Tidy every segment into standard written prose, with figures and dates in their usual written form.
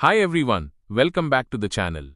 Hi everyone, welcome back to the channel.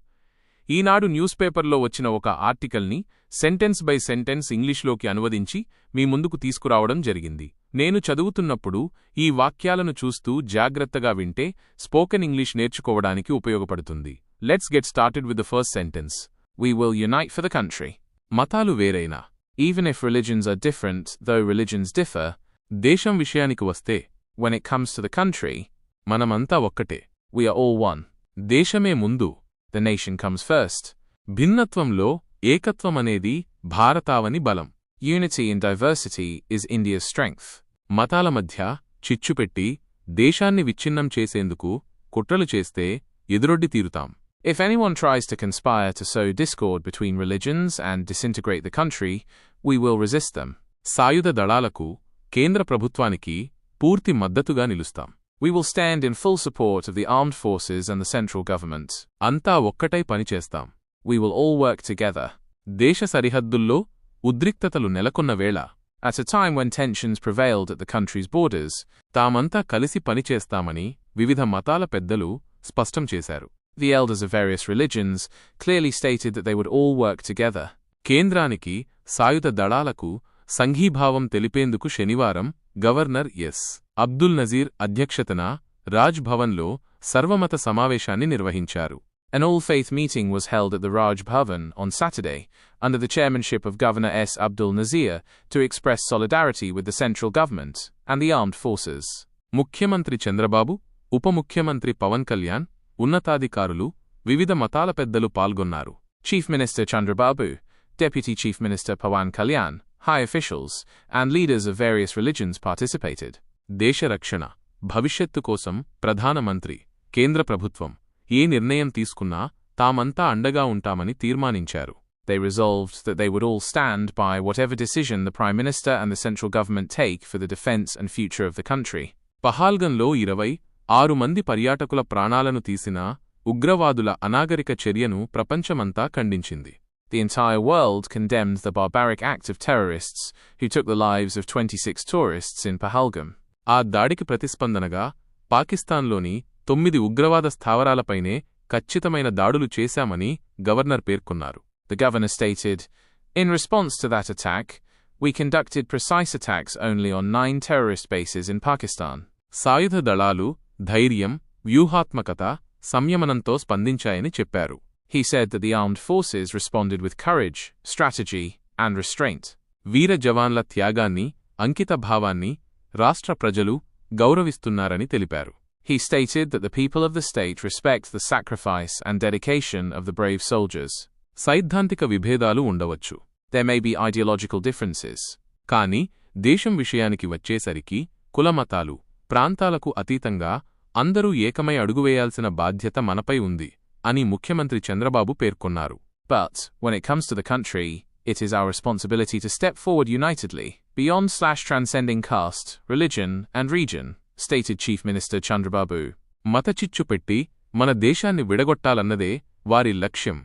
Eenadu news పేపర్లో వచ్చిన ఒక ఆర్టికల్ని సెంటెన్స్ బై సెంటెన్స్ ఇంగ్లీష్లోకి అనువదించి మీ ముందుకు తీసుకురావడం జరిగింది. నేను చదువుతున్నప్పుడు ఈ వాక్యాలను చూస్తూ జాగ్రత్తగా వింటే స్పోకెన్ ఇంగ్లీష్ నేర్చుకోవడానికి ఉపయోగపడుతుంది. Let's get started with the first sentence. We will unite for the country. మతాలు వేరైనా, even if religions are different, though religions differ, దేశం విషయానికి వస్తే, when it comes to the country, మనమంతా ఒక్కటే. We are all one. దేశమే ముందు. The nation comes first. భిన్నత్వంలో ఏకత్వమనేది భారతావని బలం. Unity in diversity is India's strength. మతాల మధ్య చిచ్చుపెట్టి దేశాన్ని విచ్ఛిన్నం చేసేందుకు కుట్రలు చేస్తే ఎదురొడ్డి తీరుతాం. If anyone tries to conspire to sow discord between religions and disintegrate the country, we will resist them. సాయుధ దళాలకు, కేంద్ర ప్రభుత్వానికి పూర్తి మద్దతుగా నిలుస్తాం. We will stand in full support of the armed forces and the central government. అంతా ఒక్కటై పనిచేస్తాం. We will all work together. దేశ సరిహద్దుల్లో ఉద్రిక్తతలు నెలకొన్న వేళ, at a time when tensions prevailed at the country's borders, తామంతా కలిసి పనిచేస్తామని వివిధ మతాల పెద్దలు స్పష్టం చేశారు. The elders of various religions clearly stated that they would all work together. కేంద్రానికి, సాయుధ దళాలకు సంఘీభావం తెలిపేందుకు శనివారం గవర్నర్ ఎస్. అబ్దుల్ నజీర్ అధ్యక్షతన రాజ్ భవన్లో సర్వమత సమావేశాన్ని నిర్వహించారు. An all-faith meeting was held at the Raj Bhavan on Saturday, under the chairmanship of Governor S. Abdul Nazir, to express solidarity with the central government and the armed forces. ముఖ్యమంత్రి చంద్రబాబు, ఉప ముఖ్యమంత్రి పవన్ కళ్యాణ్, ఉన్నతాధికారులు, వివిధ మతాల పెద్దలు పాల్గొన్నారు. Chief Minister Chandrababu, Deputy Chief Minister Pawan Kalyan, high officials, and leaders of various religions participated. దేశ రక్షణ, భవిష్యత్తు కోసం ప్రధానమంత్రి, కేంద్ర ప్రభుత్వం ఏ నిర్ణయం తీసుకున్నా తామంతా అండగా ఉంటామని తీర్మానించారు. They resolved that they would all stand by whatever decision the Prime Minister and the central government take for the defense and future of the country. పహాల్గంలో 26 మంది పర్యాటకుల ప్రాణాలను తీసిన ఉగ్రవాదుల అనాగరిక చర్యను ప్రపంచమంతా ఖండించింది. The entire world condemned the barbaric act of terrorists who took the lives of 26 tourists in Pahalgam. ఆ దాడికి ప్రతిస్పందనగా పాకిస్తాన్లోని 9 ఉగ్రవాద స్థావరాలపైనే ఖచ్చితమైన దాడులు చేశామని గవర్నర్ పేర్కొన్నారు. The governor stated, "In response to that attack, we conducted precise attacks only on 9 terrorist bases in Pakistan." సాయుధ దళాలు ధైర్యం, వ్యూహాత్మకత, సంయమనంతో స్పందించాయని చెప్పారు. He said that the armed forces responded with courage, strategy, and restraint. వీర జవాన్ల త్యాగాన్ని, అంకిత భావాన్ని రాష్ట్ర ప్రజలు గౌరవిస్తున్నారని తెలిపారు. He stated that the people of the state respect the sacrifice and dedication of the brave soldiers. సైద్ధాంతిక విభేదాలు ఉండవచ్చు. There may be ideological differences. కానీ దేశం విషయానికి వచ్చేసరికి కులమతాలు, ప్రాంతాలకు అతీతంగా అందరూ ఏకమై అడుగువేయాల్సిన బాధ్యత మనపై ఉంది అని ముఖ్యమంత్రి చంద్రబాబు పేర్కొన్నారు. But, when it comes to the country, it is our responsibility to step forward unitedly, beyond/transcending caste, religion, and region, stated Chief Minister Chandrababu. మతచిచ్చు పెట్టి మన దేశాన్ని విడగొట్టాలన్నదే వారి లక్ష్యం,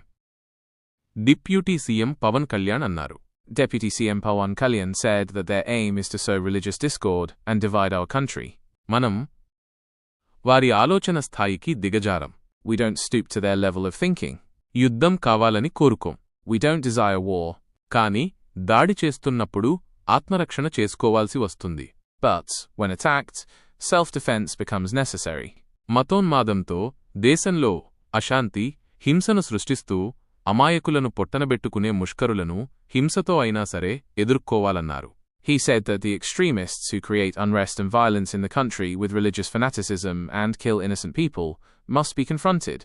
డిప్యూటీ సీఎం పవన్ కళ్యాణ్ అన్నారు. Deputy CM Pawan Kalyan said that their aim is to sow religious discord and divide our country. మనం వారి ఆలోచన స్థాయికి దిగజారం. We don't stoop to their level of thinking. యుద్ధం కావాలని కోరుకోం. We don't desire war. కానీ దాడి చేస్తున్నప్పుడు ఆత్మరక్షణ చేసుకోవాల్సి వస్తుంది. But, when attacked, self-defense becomes necessary. మతోన్మాదంతో దేశంలో అశాంతి, హింసను సృష్టిస్తూ అమాయకులను పొట్టనబెట్టుకునే ముష్కరులను హింసతో అయినా సరే ఎదుర్కోవాలన్నారు. He said that the extremists who create unrest and violence in the country with religious fanaticism and kill innocent people must be confronted,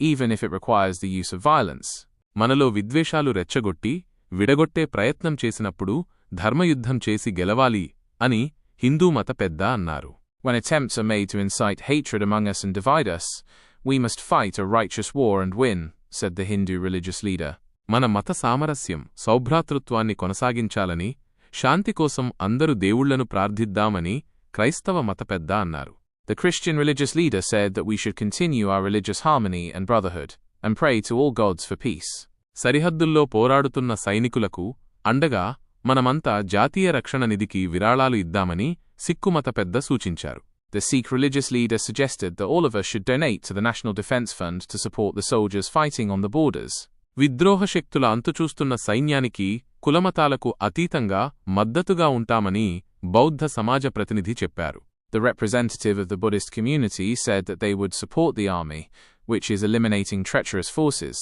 even if it requires the use of violence. మనలో విద్వేషాలు రెచ్చగొట్టి విడగొట్టే ప్రయత్నం చేసినప్పుడు ధర్మయుద్ధం చేసి గెలవాలి అని హిందూ మత పెద్ద అన్నారు. When attempts are made to incite hatred among us and divide us, we must fight a righteous war and win, said the Hindu religious leader. మన మత సామరస్యం, సౌభ్రాతృత్వాన్ని కొనసాగించాలని, శాంతి కోసం అందరు దేవుళ్లను ప్రార్థిద్దామని క్రైస్తవ మత పెద్ద అన్నారు. The Christian religious leader said that we should continue our religious harmony and brotherhood, and pray to all gods for peace. సరిహద్దుల్లో పోరాడుతున్న సైనికులకు అండగా మనమంతా జాతీయ రక్షణ నిధికి విరాళాలు ఇద్దామని సిక్కు మత పెద్ద సూచించారు. The Sikh religious leader suggested that all of us should donate to the National Defence Fund to support the soldiers fighting on the borders. విద్రోహ శక్తుల అంతుచూస్తున్న సైన్యానికి కులమతాలకు అతీతంగా మద్దతుగా ఉంటామని బౌద్ధ సమాజ ప్రతినిధి చెప్పారు. The representative of the Buddhist community said that they would support the army, which is eliminating treacherous forces,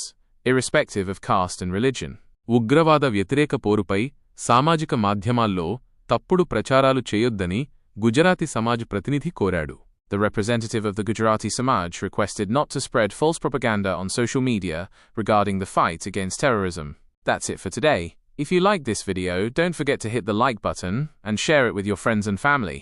irrespective of caste and religion. ఉగ్రవాద వ్యతిరేక పోరుపై సామాజిక మాధ్యమాల్లో తప్పుడు ప్రచారాలు చేయొద్దని గుజరాతీ సమాజ్ ప్రతినిధి కోరాడు. The representative of the Gujarati Samaj requested not to spread false propaganda on social media regarding the fight against terrorism. That's it for today. If you liked this video, don't forget to hit the like button and share it with your friends and family.